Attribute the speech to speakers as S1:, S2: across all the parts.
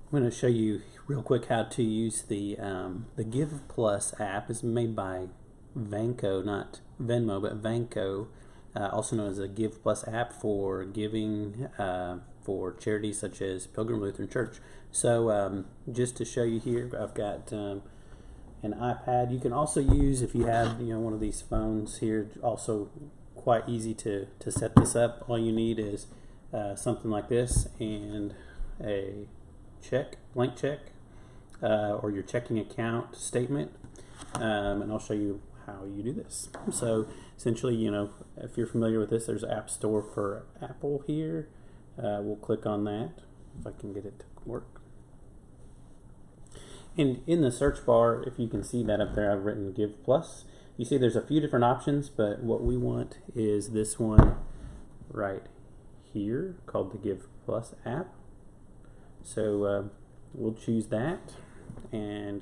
S1: I'm going to show you real quick how to use the Give Plus app. Is made by Vanco, not Venmo, but Vanco, also known as a Give Plus app for giving for charities such as Pilgrim Lutheran Church. So just to show you here, I've got an iPad. You can also use, if you have one of these phones here, also quite easy to set this up. All you need is something like this and a blank check, or your checking account statement, and I'll show you how you do this. So essentially, if you're familiar with this, there's App Store for Apple here. We'll click on that if I can get it to work. And in the search bar, if you can see that up there, I've written Give Plus. You see there's a few different options, but what we want is this one right here called the Give Plus app. So we'll choose that and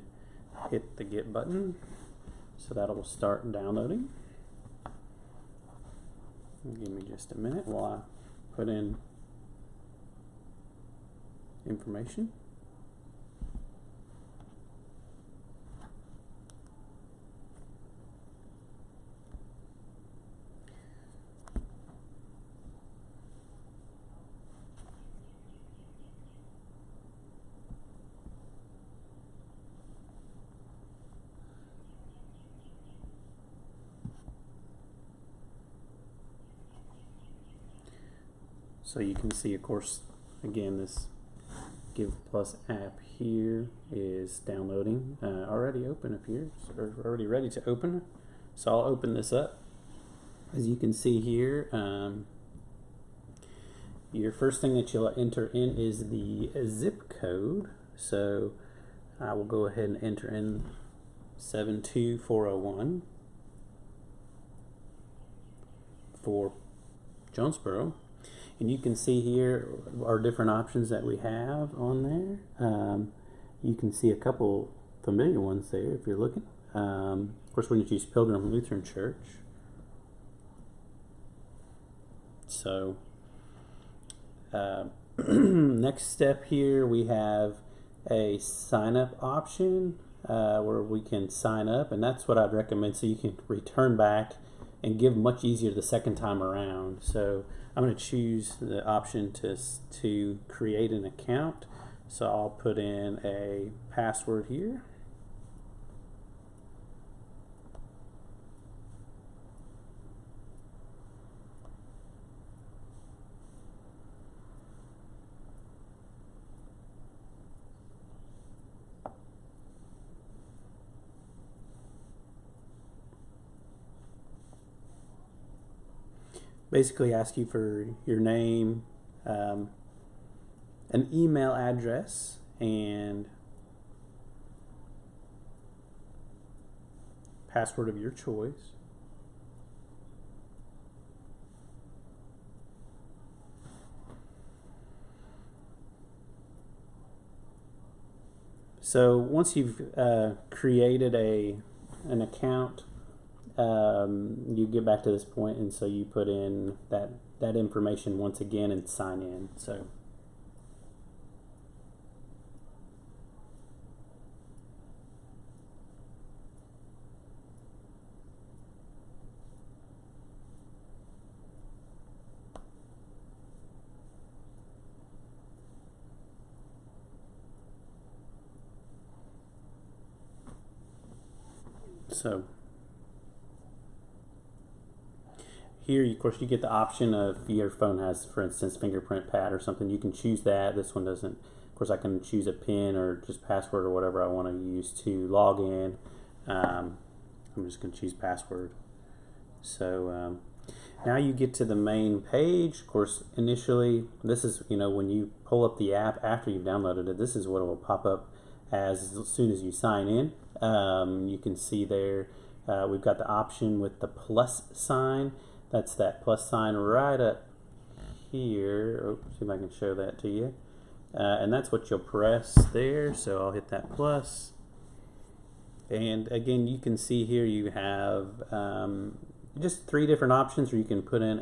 S1: hit the Get button. So that'll start downloading. Give me just a minute while I put in information. So you can see, of course, again, this Give Plus app here is downloading, already open up here, so already ready to open. So I'll open this up. As you can see here, your first thing that you'll enter in is the zip code. So I will go ahead and enter in 72401 for Jonesboro. And you can see here our different options that we have on there. You can see a couple familiar ones there if you're looking. Of course, we're going to choose Pilgrim Lutheran Church. So next step here, we have a sign up option where we can sign up, and that's what I'd recommend, so you can return back and give much easier the second time around. So I'm going to choose the option to create an account. So I'll put in a password here. Basically ask you for your name, an email address, and password of your choice. So once you've created an account, you get back to this point, and so you put in that information once again and sign in. So here, of course, you get the option of your phone has, for instance, fingerprint pad or something. You can choose that. This one doesn't. Of course, I can choose a PIN or just password or whatever I want to use to log in. I'm just going to choose password. So now you get to the main page. Of course, initially, this is, when you pull up the app after you've downloaded it, this is what it will pop up as soon as you sign in. You can see there we've got the option with the plus sign. That's that plus sign right up here. Oh, see if I can show that to you. And that's what you'll press there. So I'll hit that plus. And again, you can see here you have just 3 different options where you can put in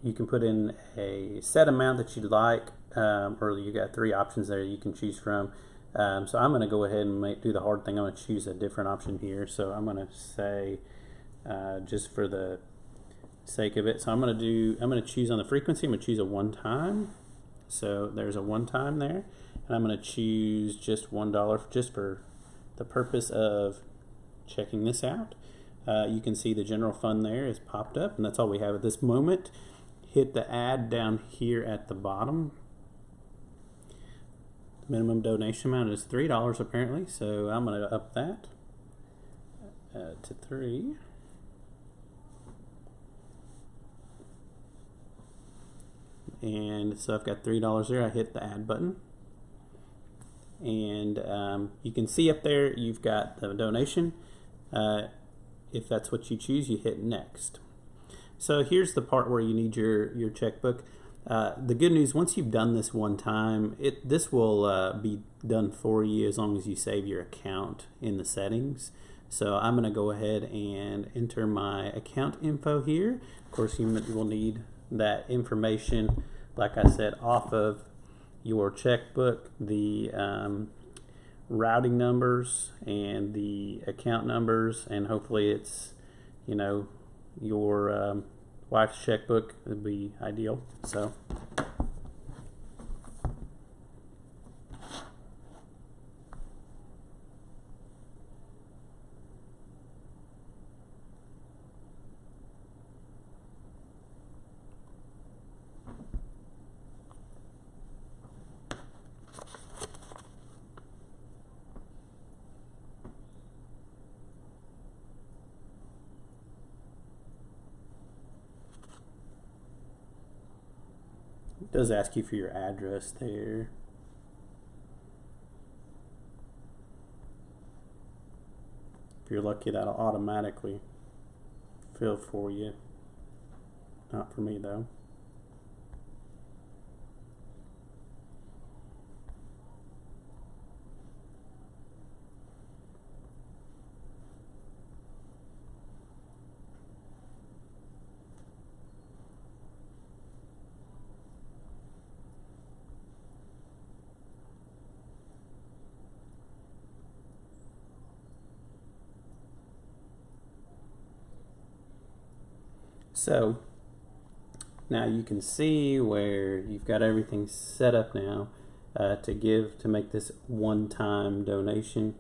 S1: you can put in a set amount that you'd like, or you got 3 options there you can choose from. So I'm going to go ahead and do the hard thing. I'm going to choose a different option here. So I'm going to say, just for the sake of it, so I'm going to choose on the frequency. I'm going to choose a one time. So there's a one time there, and I'm going to choose just $1 just for the purpose of checking this out. You can see the general fund there is popped up, and that's all we have at this moment. Hit the add down here at the bottom. Minimum donation amount is $3 apparently, so I'm going to up that to 3. And so I've got $3 there. I hit the add button, and you can see up there you've got the donation. If that's what you choose, you hit next. So here's the part where you need your checkbook. The good news, once you've done this one time, this will be done for you as long as you save your account in the settings. So I'm going to go ahead and enter my account info here. Of course, you will need that information, like I said, off of your checkbook, the routing numbers and the account numbers, and hopefully it's, you know, your wife's checkbook would be ideal. So it does ask you for your address there. If you're lucky, that'll automatically fill for you. Not for me though. So now you can see where you've got everything set up now to make this one-time donation.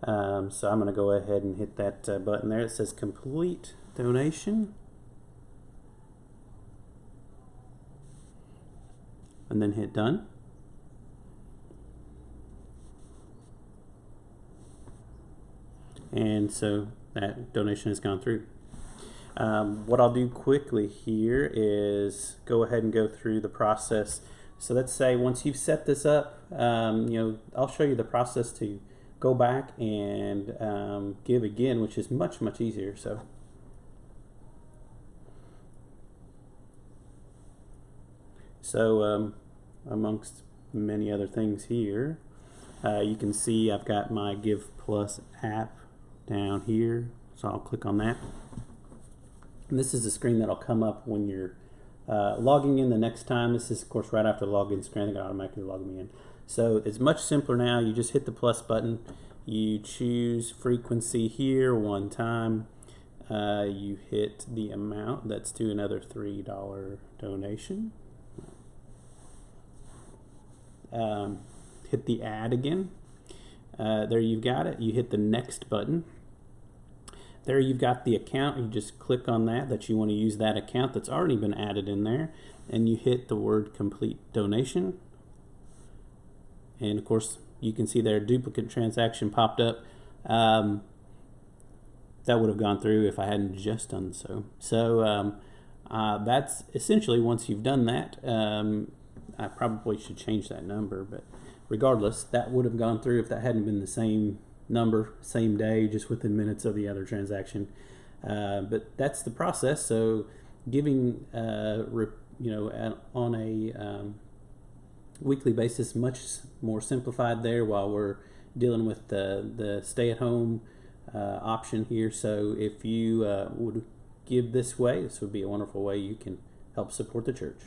S1: So I'm going to go ahead and hit that button there. It says complete donation, and then hit done. And so that donation has gone through. What I'll do quickly here is go ahead and go through the process. So let's say once you've set this up, I'll show you the process to go back and give again, which is much easier. So amongst many other things here, you can see I've got my Give Plus app down here, so I'll click on that. And this is the screen that'll come up when you're logging in the next time. This is, of course, right after the login screen. It automatically log me in. So it's much simpler now. You just hit the plus button. You choose frequency here, one time. You hit the amount. Let's do another $3 donation. Hit the add again. There you've got it. You hit the next button. There you've got the account. You just click on that you want to use that account that's already been added in there, and you hit the word complete donation. And of course you can see there duplicate transaction popped up. That would have gone through if I hadn't just done so. So that's essentially, once you've done that, I probably should change that number, but regardless, that would have gone through if that hadn't been the same number, same day, just within minutes of the other transaction. But that's the process. So giving, on a weekly basis, much more simplified there, while we're dealing with the stay-at-home option here. So if you would give this way, this would be a wonderful way you can help support the church.